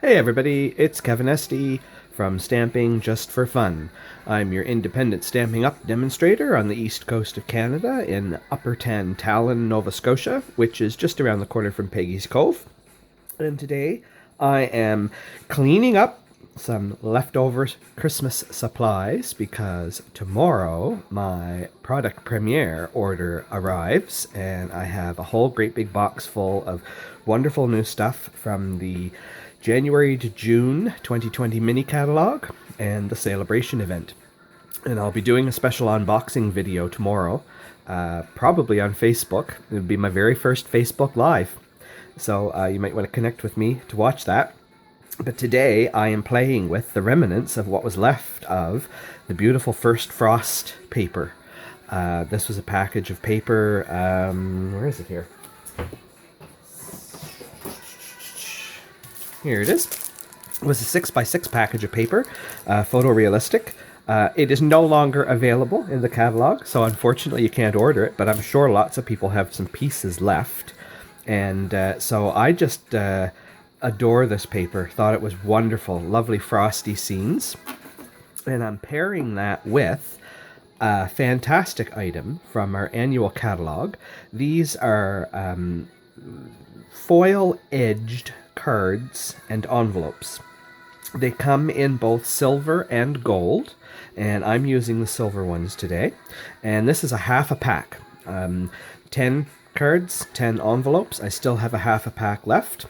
Hey everybody, it's Kevin Esty from Stamping Just for Fun. I'm your independent Stamping Up demonstrator on the east coast of Canada in Upper Tallinn, Nova Scotia, which is just around the corner from Peggy's Cove. And today I am cleaning up some leftover Christmas supplies because tomorrow my product premiere order arrives and I have a whole great big box full of wonderful new stuff from the January to June 2020 mini catalog and the celebration event. And I'll be doing a special unboxing video tomorrow, probably on Facebook. It would be my very first Facebook Live. So you might want to connect with me to watch that. But today I am playing with the remnants of what was left of the beautiful First Frost paper. This was a package of paper, where is it here? Here it is. It was a 6x6 package of paper, photorealistic. It is no longer available in the catalog, so unfortunately you can't order it, but I'm sure lots of people have some pieces left. And so I just adore this paper. Thought it was wonderful. Lovely frosty scenes. And I'm pairing that with a fantastic item from our annual catalog. These are foil-edged cards and envelopes. They come in both silver and gold, and I'm using the silver ones today. And this is a half a pack. 10 cards, 10 envelopes. I still have a half a pack left.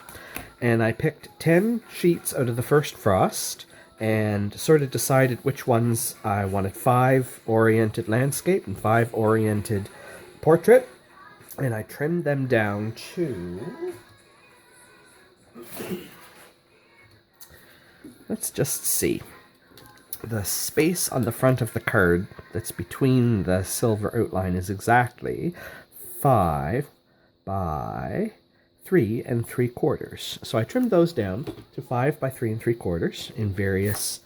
And I picked 10 sheets out of the First Frost and sort of decided which ones I wanted. 5 oriented landscape and 5 oriented portrait. And I trimmed them down to... Let's just see. The space on the front of the card that's between the silver outline is exactly 5 by 3 3/4. So I trimmed those down to 5 by 3 3/4 in various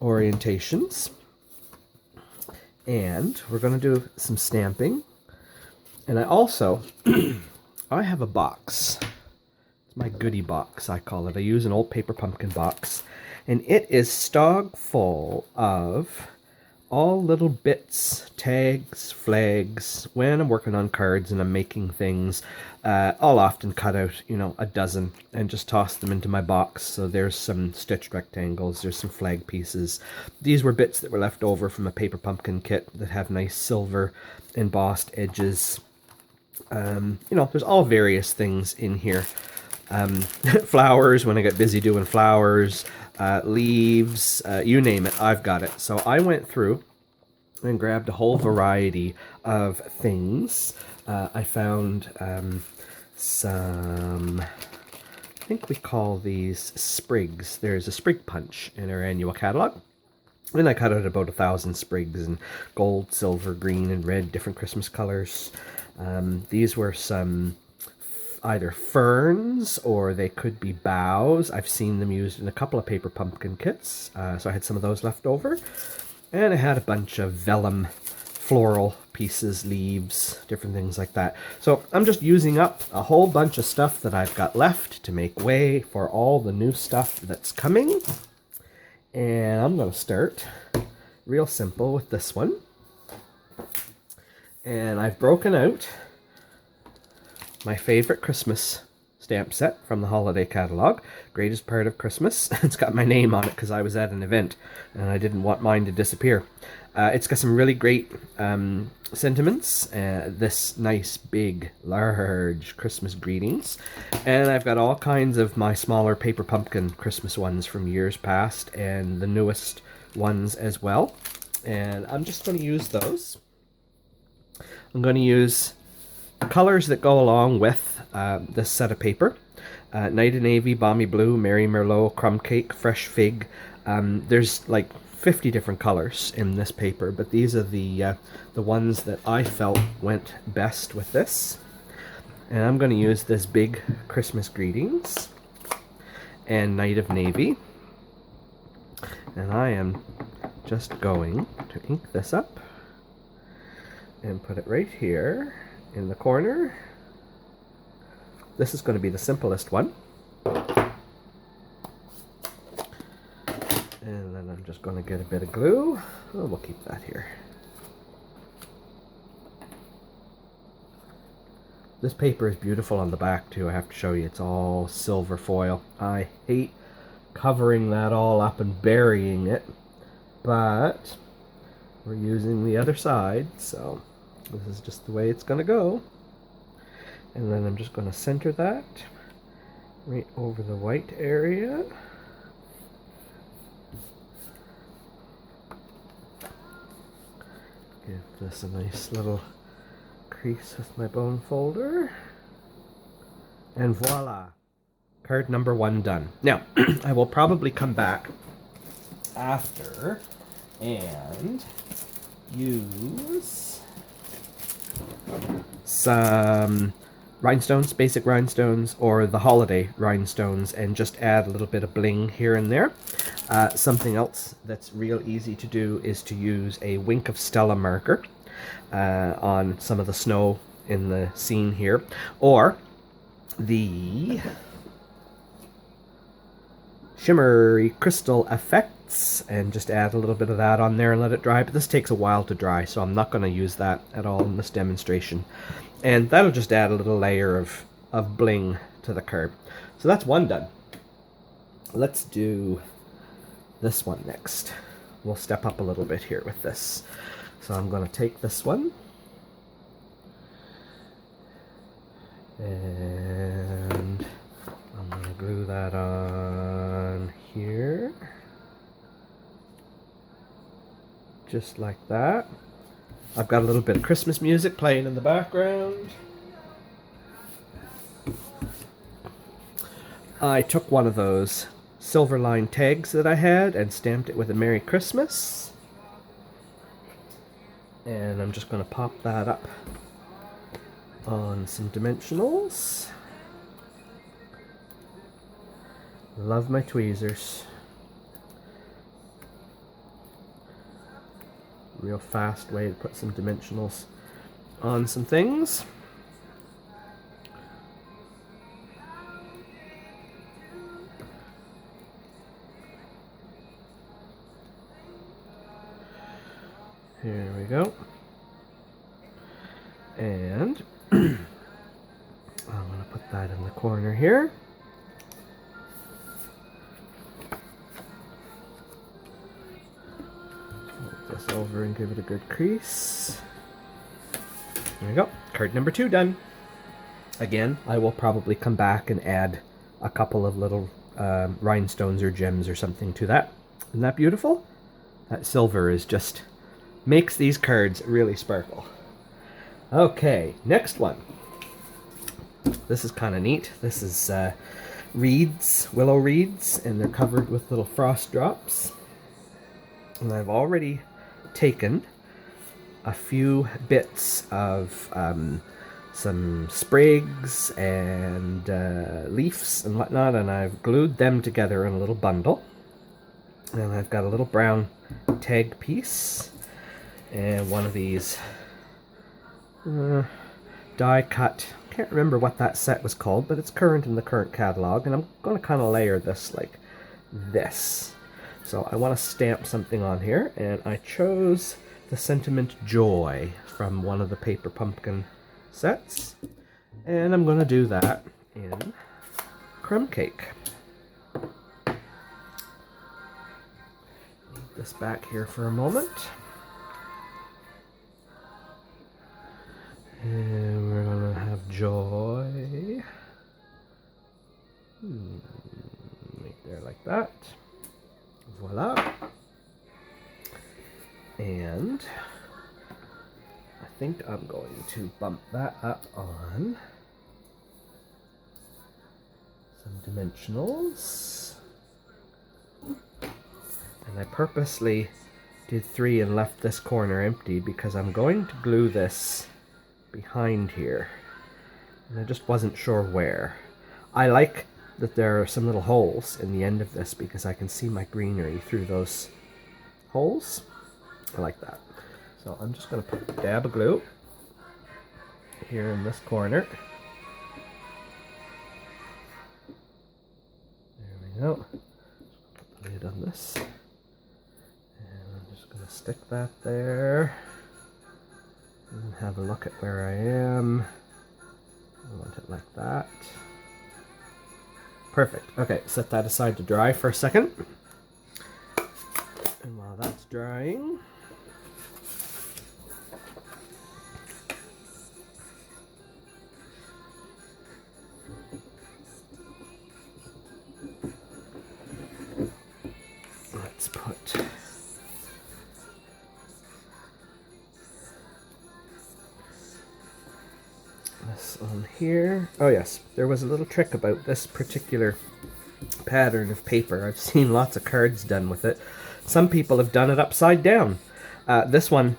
orientations. And we're going to do some stamping. And I also, I have a box. It's my goodie box, I call it. I use an old paper pumpkin box. And it is stog full of all little bits, tags, flags. When I'm working on cards and I'm making things, I'll often cut out, a dozen and just toss them into my box. So there's some stitched rectangles, there's some flag pieces. These were bits that were left over from a paper pumpkin kit that have nice silver embossed edges. There's all various things in here. Flowers, when I get busy doing flowers, leaves, you name it, I've got it. So I went through and grabbed a whole variety of things. I found some, I think we call these sprigs. There's a sprig punch in our annual catalog. And I cut out about 1,000 sprigs in gold, silver, green, and red, different Christmas colors. These were some either ferns or they could be boughs. I've seen them used in a couple of paper pumpkin kits, so I had some of those left over. And I had a bunch of vellum floral pieces, leaves, different things like that. So I'm just using up a whole bunch of stuff that I've got left to make way for all the new stuff that's coming. And I'm going to start real simple with this one. And I've broken out my favorite Christmas stamp set from the holiday catalog. Greatest part of Christmas. It's got my name on it because I was at an event and I didn't want mine to disappear. It's got some really great sentiments. This nice, big, large Christmas greetings. And I've got all kinds of my smaller paper pumpkin Christmas ones from years past and the newest ones as well. And I'm just going to use those. I'm going to use colors that go along with this set of paper. Night of Navy, Balmy Blue, Merry Merlot, Crumb Cake, Fresh Fig. There's like 50 different colors in this paper, but these are the ones that I felt went best with this. And I'm going to use this big Christmas Greetings and Night of Navy. And I am just going to ink this up and put it right here in the corner. This is going to be the simplest one. And then I'm just going to get a bit of glue. Oh, we'll keep that here. This paper is beautiful on the back too, I have to show you. It's all silver foil. I hate covering that all up and burying it, but we're using the other side, so this is just the way it's going to go. And then I'm just going to center that right over the white area. Give this a nice little crease with my bone folder. And voila! Card number 1 done. Now, I will probably come back after and use some rhinestones, basic rhinestones, or the holiday rhinestones, and just add a little bit of bling here and there. Something else that's real easy to do is to use a Wink of Stella marker on some of the snow in the scene here, or the shimmery crystal effects, and just add a little bit of that on there and let it dry. But this takes a while to dry, so I'm not going to use that at all in this demonstration. And that'll just add a little layer of bling to the card. So that's one done. Let's do this one next. We'll step up a little bit here with this. So I'm going to take this one and I'm going to glue that on here, just like that. I've got a little bit of Christmas music playing in the background. I took one of those silver line tags that I had and stamped it with a Merry Christmas. And I'm just going to pop that up on some dimensionals. Love my tweezers. Real fast way to put some dimensionals on some things. Here we go. And I'm going to put that in the corner here. Flip this over and give it a good crease. There we go. Card number 2 done. Again, I will probably come back and add a couple of little rhinestones or gems or something to that. Isn't that beautiful? That silver is just makes these cards really sparkle. Okay, next one. This is kind of neat. This is reeds, willow reeds, and they're covered with little frost drops. And I've already taken a few bits of some sprigs and leaves and whatnot, and I've glued them together in a little bundle. And I've got a little brown tag piece and one of these die cut. Can't remember what that set was called, but it's current in the current catalog, and I'm going to kind of layer this like this. So I want to stamp something on here, and I chose the Sentiment Joy from one of the Paper Pumpkin sets, and I'm going to do that in crumb cake. Leave this back here for a moment. And we're going to have joy. Right there like that. Voila. And I think I'm going to bump that up on some dimensionals. And I purposely did 3 and left this corner empty because I'm going to glue this behind here, and I just wasn't sure where. I like that there are some little holes in the end of this because I can see my greenery through those holes. I like that. So I'm just going to put a dab of glue here in this corner. There we go. Put the lid on this. stick that there. And have a look at where I am. I want it like that. Perfect. Okay, set that aside to dry for a second. And while that's drying, let's put this on here. Oh yes, there was a little trick about this particular pattern of paper. I've seen lots of cards done with it. Some people have done it upside down. This one,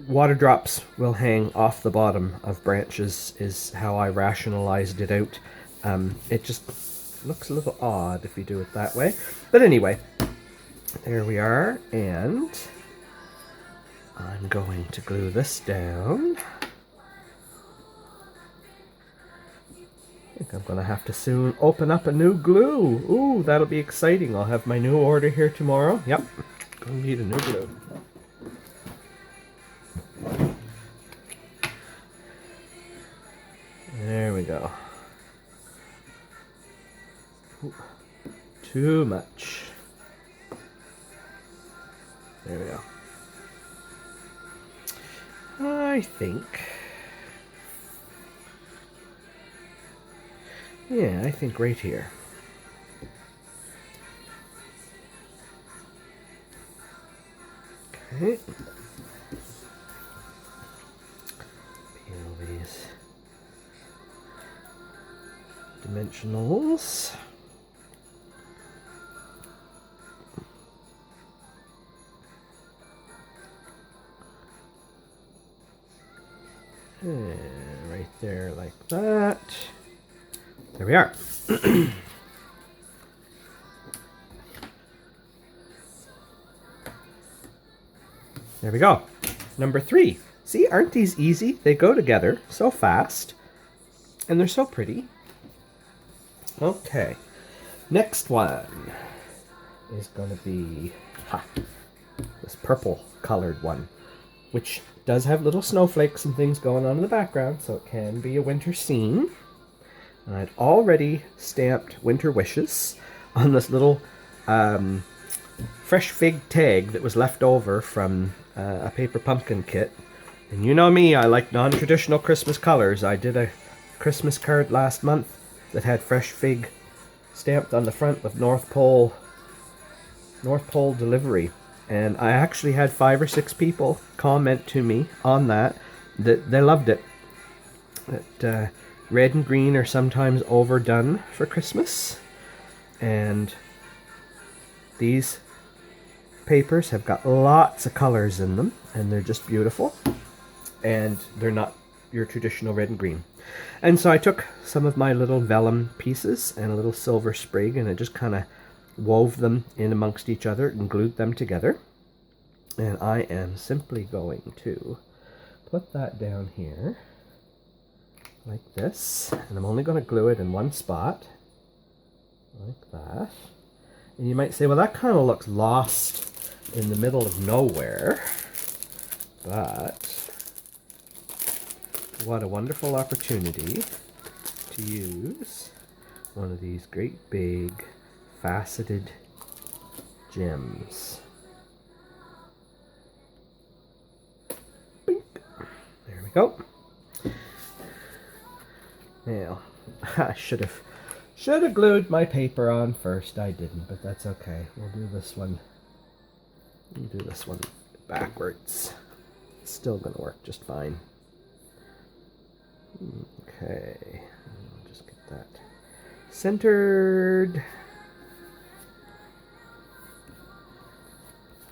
water drops will hang off the bottom of branches is how I rationalized it out. It just looks a little odd if you do it that way. But anyway, there we are, and I'm going to glue this down. I think I'm going to have to soon open up a new glue. Ooh, that'll be exciting. I'll have my new order here tomorrow. Yep, going to need a new glue. There we go. Ooh, too much. There we go. I think... yeah, I think right here. Okay. Peel these dimensionals. And right there like that. There we are. There we go. Number 3. See, aren't these easy? They go together so fast. And they're so pretty. Okay. Next one is going to be this purple colored one, which does have little snowflakes and things going on in the background, so it can be a winter scene. And I'd already stamped Winter Wishes on this little fresh fig tag that was left over from a paper pumpkin kit. And you know me, I like non-traditional Christmas colors. I did a Christmas card last month that had fresh fig stamped on the front with North Pole delivery. And I actually had 5 or 6 people comment to me on that they loved it. That red and green are sometimes overdone for Christmas. And these papers have got lots of colors in them, and they're just beautiful. And they're not your traditional red and green. And so I took some of my little vellum pieces and a little silver sprig, and I just kind of wove them in amongst each other and glued them together. And I am simply going to put that down here like this, and I'm only going to glue it in one spot like that. And you might say, well, that kind of looks lost in the middle of nowhere, but what a wonderful opportunity to use one of these great big faceted gems. Bink. There we go. Now, I should have glued my paper on first. I didn't, but that's okay. We'll do this one. We'll do this one backwards. It's still going to work just fine. Okay, I'll just get that centered.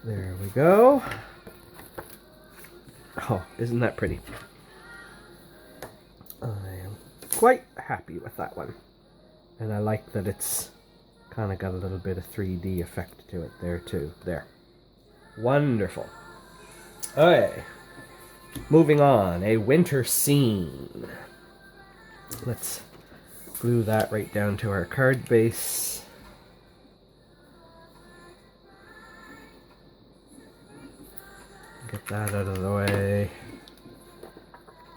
There we go. Oh, isn't that pretty? I am quite happy with that one. And I like that it's kind of got a little bit of 3D effect to it there too. There. Wonderful. Okay. Moving on, a winter scene. Let's glue that right down to our card base. Get that out of the way.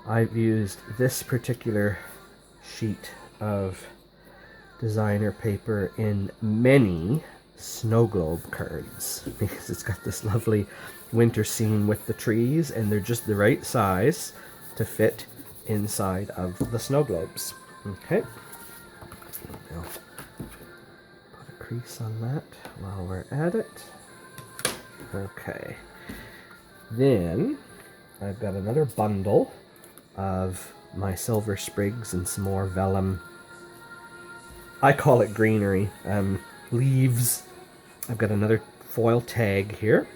I've used this particular sheet of designer paper in many snow globe cards because it's got this lovely winter scene with the trees, and they're just the right size to fit inside of the snow globes. Okay, I'll put a crease on that while we're at it. Okay, then I've got another bundle of my silver sprigs and some more vellum. I call it greenery, leaves. I've got another foil tag here,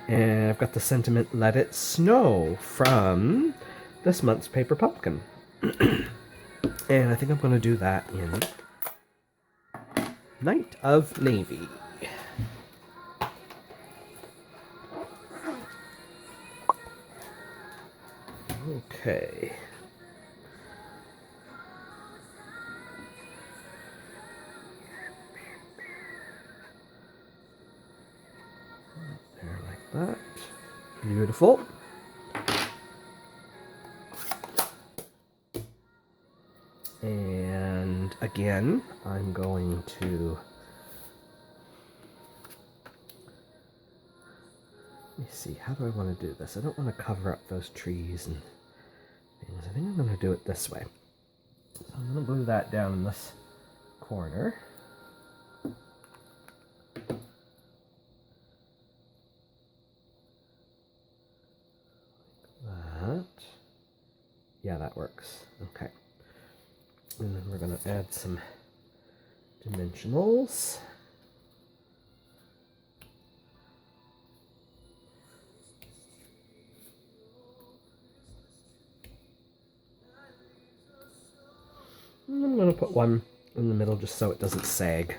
and I've got the sentiment "Let It Snow" from this month's Paper Pumpkin. And I think I'm going to do that in Night of Navy. Okay. There, like that. Beautiful. And again, I'm going to, let me see, how do I want to do this? I don't want to cover up those trees and things. I think I'm going to do it this way. So I'm going to glue that down in this corner. That. Yeah, that works. Okay. And then we're going to add some dimensionals. And I'm going to put one in the middle just so it doesn't sag.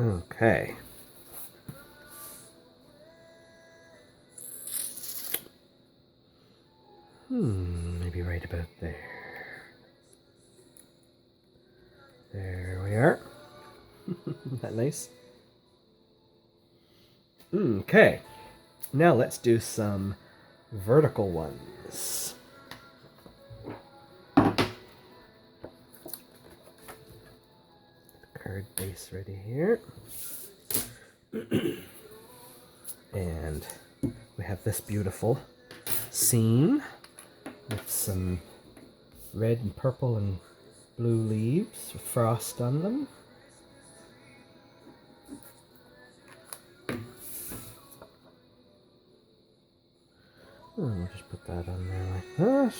Okay. Maybe right about there. There we are. Isn't that nice? Okay. Now let's do some vertical ones. Card base ready here. And we have this beautiful scene with some red and purple and blue leaves with frost on them. We'll just put that on there like that.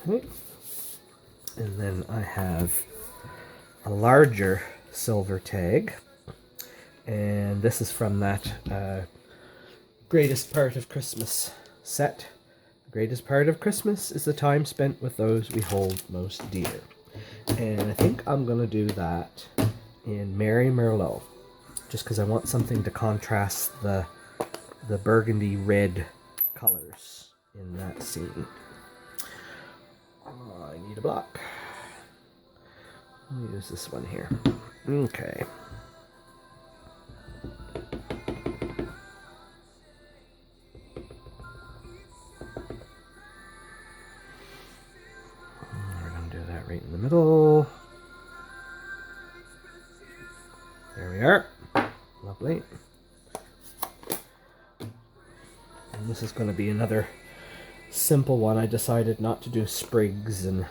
Okay. And then I have a larger silver tag, and this is from that Greatest Part of Christmas set. The greatest part of Christmas is the time spent with those we hold most dear. And I think I'm going to do that in Merry Merlot, just because I want something to contrast the burgundy red colors in that scene. I need a block. I'll use this one here. Okay. We're going to do that right in the middle. There we are. Lovely. And this is going to be another simple one. I decided not to do sprigs and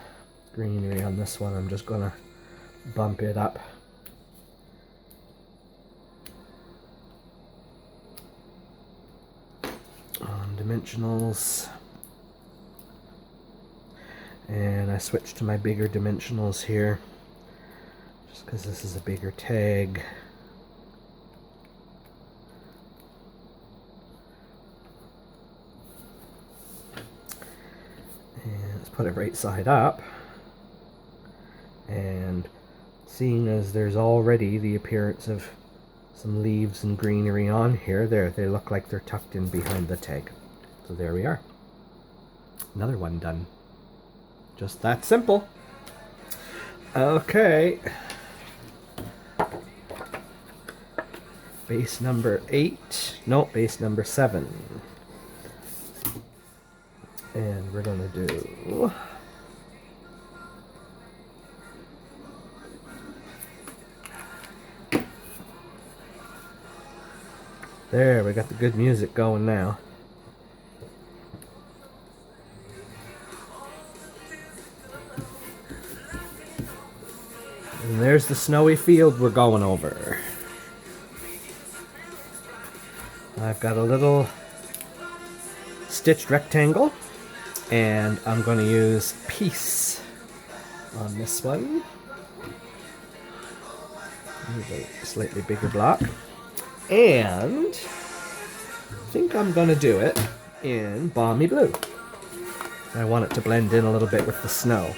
greenery on this one. I'm just going to bump it up. On dimensionals. And I switched to my bigger dimensionals here, just because this is a bigger tag. And let's put it right side up. And seeing as there's already the appearance of some leaves and greenery on here. There, they look like they're tucked in behind the tag. So there we are. Another one done. Just that simple. Okay. Base number 8. No, base number 7. And we're gonna do... There, we got the good music going now. And there's the snowy field we're going over. I've got a little stitched rectangle, and I'm going to use Peace on this one. Use a slightly bigger block. And I think I'm going to do it in Balmy Blue. I want it to blend in a little bit with the snow.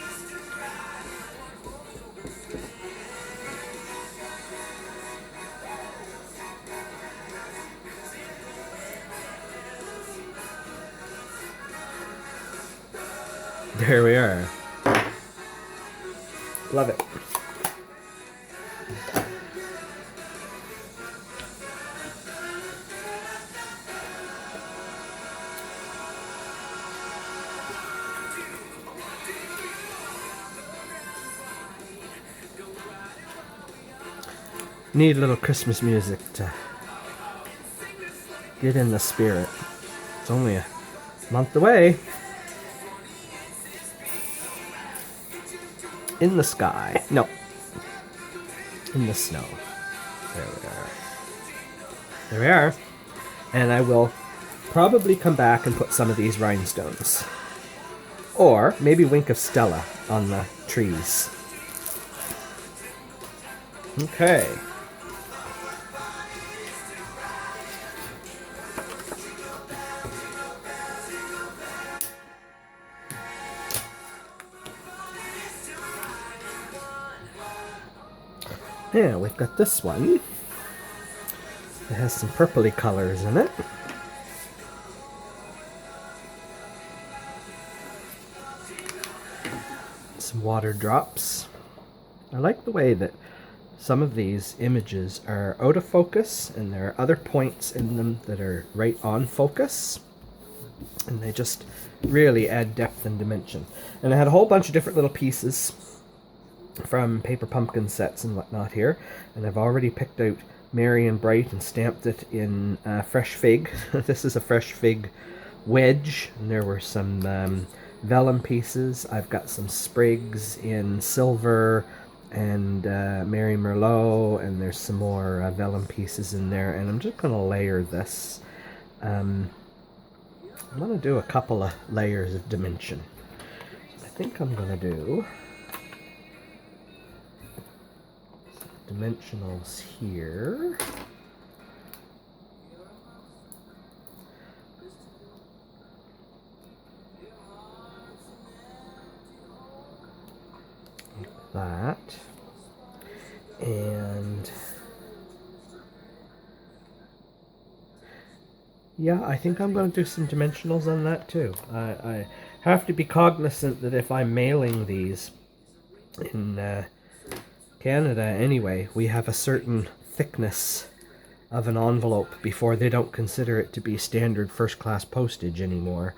There we are. Love it. Need a little Christmas music to get in the spirit. It's only a month away. In the sky. No. In the snow. There we are. There we are. And I will probably come back and put some of these rhinestones. Or maybe Wink of Stella on the trees. Okay. Yeah, we've got this one. It has some purpley colors in it. Some water drops. I like the way that some of these images are out of focus and there are other points in them that are right on focus. And they just really add depth and dimension. And I had a whole bunch of different little pieces from paper pumpkin sets and whatnot here, and I've already picked out Merry and Bright and stamped it in fresh fig. This is a fresh fig wedge, and there were some vellum pieces. I've got some sprigs in silver and Merry Merlot, and there's some more vellum pieces in there, and I'm just going to layer this. I'm going to do a couple of layers of dimension. I think I'm going to do dimensionals here. Like that. And yeah, I think I'm going to do some dimensionals on that too. I have to be cognizant that if I'm mailing these in Canada anyway, we have a certain thickness of an envelope before they don't consider it to be standard first class postage anymore,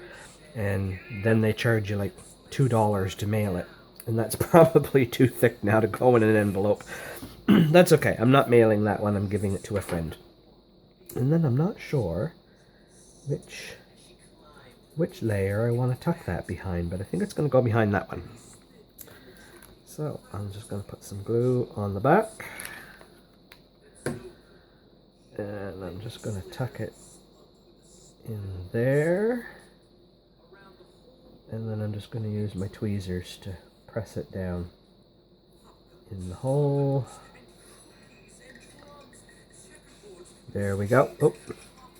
and then they charge you like $2 to mail it, and that's probably too thick now to go in an envelope. That's okay, I'm not mailing that one, I'm giving it to a friend. And then I'm not sure which layer I want to tuck that behind, but I think it's going to go behind that one. So I'm just going to put some glue on the back, and I'm just going to tuck it in there, and then I'm just going to use my tweezers to press it down in the hole. There we go. Oh,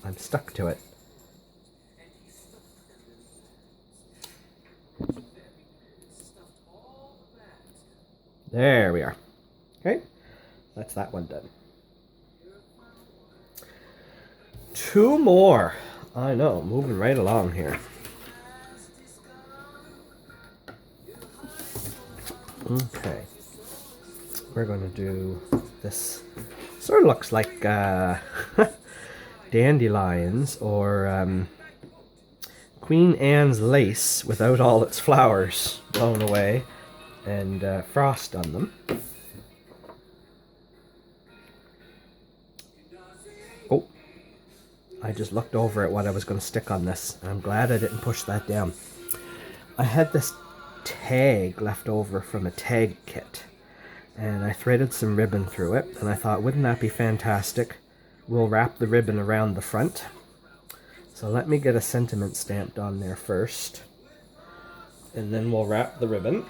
I'm stuck to it. There we are. Okay, that's that one done. 2 more. I know, moving right along here. Okay. We're going to do this. Sort of looks like dandelions or Queen Anne's lace without all its flowers blown away and frost on them. Oh, I just looked over at what I was going to stick on this, and I'm glad I didn't push that down. I had this tag left over from a tag kit, and I threaded some ribbon through it, and I thought, wouldn't that be fantastic? We'll wrap the ribbon around the front. So let me get a sentiment stamped on there first, and then we'll wrap the ribbon.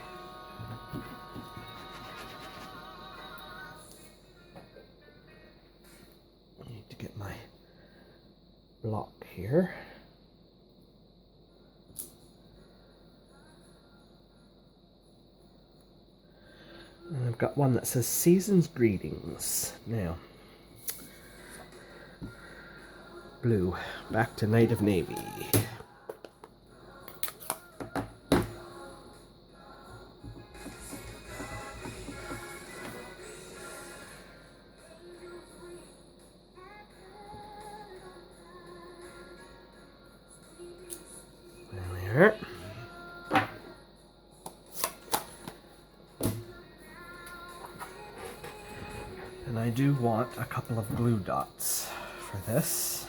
I need to get my block here. And I've got one that says Season's Greetings. Now, blue, back to Night of Navy. There we are. And I do want a couple of glue dots for this.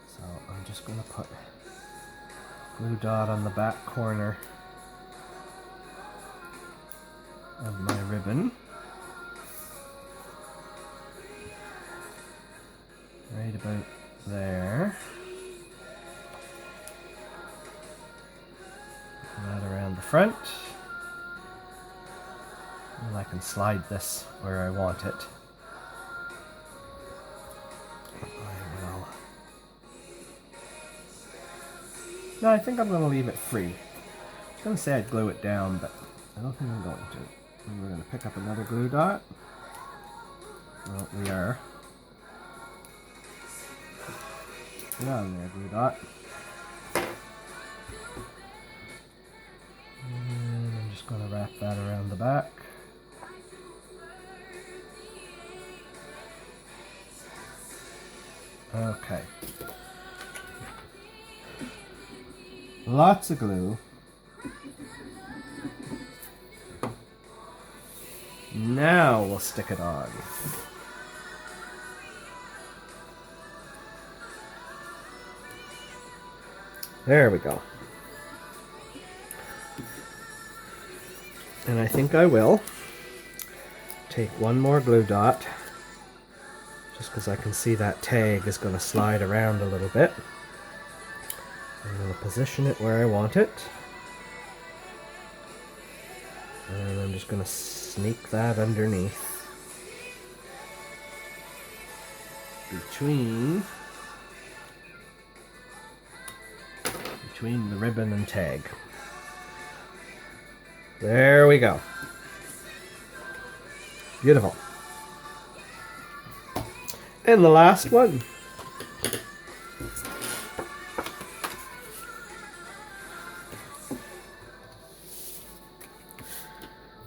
So I'm just going to put glue dot on the back corner of my ribbon. Right about there. And that around the front. And I can slide this where I want it. No, I think I'm going to leave it free. I was going to say I'd glue it down, but I don't think I'm going to. And we're going to pick up another glue dot. Well, we are. Get on there, glue dot. And I'm just going to wrap that around the back. Okay. Lots of glue. Now we'll stick it on. There we go. And I think I will take one more glue dot, just because I can see that tag is going to slide around a little bit. I'm going to position it where I want it. And I'm just going to sneak that underneath. Between the ribbon and tag. There we go. Beautiful. And the last one.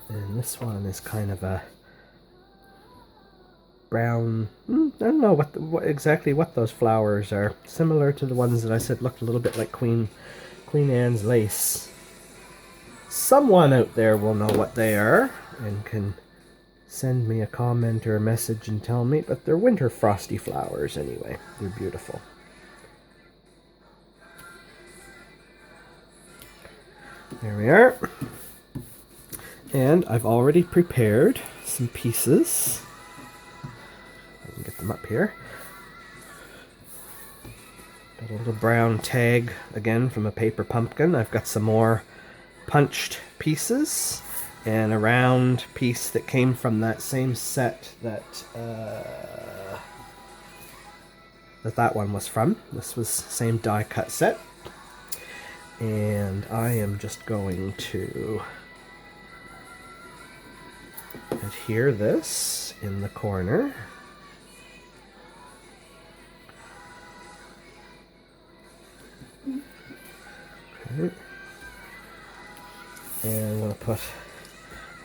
And this one is kind of a brown, I don't know exactly what those flowers are. Similar to the ones that I said looked a little bit like Queen Anne's lace. Someone out there will know what they are and can send me a comment or a message and tell me, but they're winter frosty flowers anyway. They're beautiful. There we are. And I've already prepared some pieces. I can get them up here. Got a little brown tag again from a paper pumpkin. I've got some more punched pieces and a round piece that came from that same set that that one was from. This was same die cut set. And I am just going to adhere this in the corner. And I'm going to put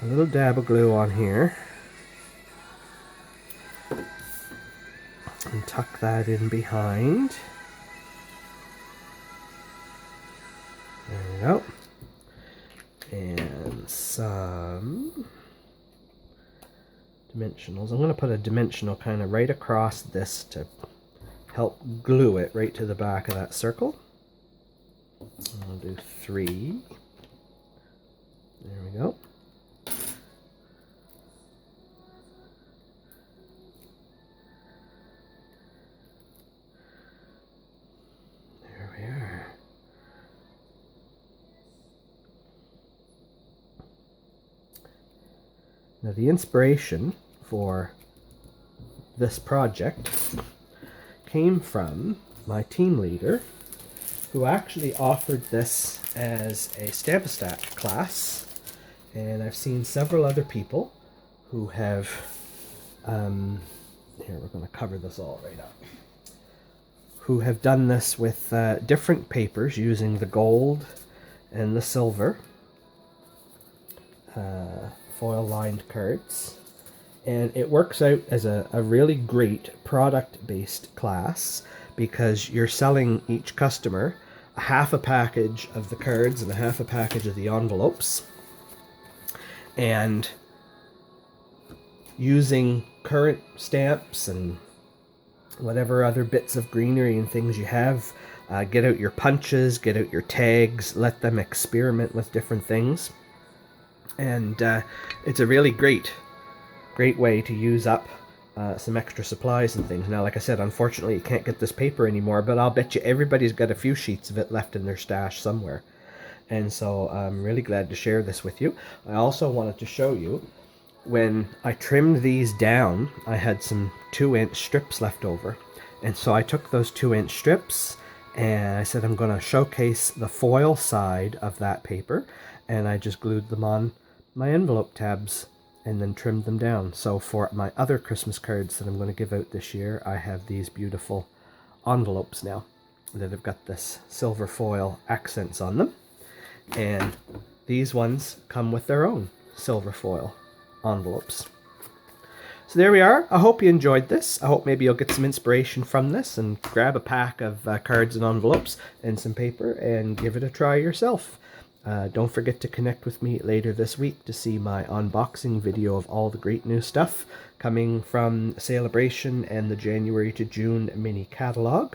a little dab of glue on here and tuck that in behind. There we go. And some dimensionals. I'm going to put a dimensional kind of right across this to help glue it right to the back of that circle. I'll do 3. There we go. There we are. Now the inspiration for this project came from my team leader, who actually offered this as a Stamp-A-Stack class, and I've seen several other people who have, here we're going to cover this all right up, who have done this with different papers using the gold and the silver foil lined cards, and it works out as a really great product based class because you're selling each customer a half a package of the cards and a half a package of the envelopes, and using current stamps and whatever other bits of greenery and things you have. Get out your punches, get out your tags, let them experiment with different things. And it's a really great way to use up some extra supplies and things. Now, like I said, unfortunately you can't get this paper anymore, but I'll bet you everybody's got a few sheets of it left in their stash somewhere. And so I'm really glad to share this with you. I also wanted to show you, when I trimmed these down, I had some 2-inch strips left over. And so I took those 2-inch strips and I said I'm going to showcase the foil side of that paper, and I just glued them on my envelope tabs and then trimmed them down. So for my other Christmas cards that I'm going to give out this year, I have these beautiful envelopes now that have got this silver foil accents on them. And these ones come with their own silver foil envelopes. So there we are. I hope you enjoyed this. I hope maybe you'll get some inspiration from this and grab a pack of cards and envelopes and some paper and give it a try yourself. Don't forget to connect with me later this week to see my unboxing video of all the great new stuff coming from Celebration and the January to June mini catalog.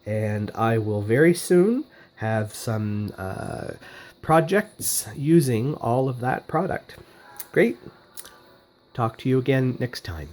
And I will very soon have some projects using all of that product. Great. Talk to you again next time.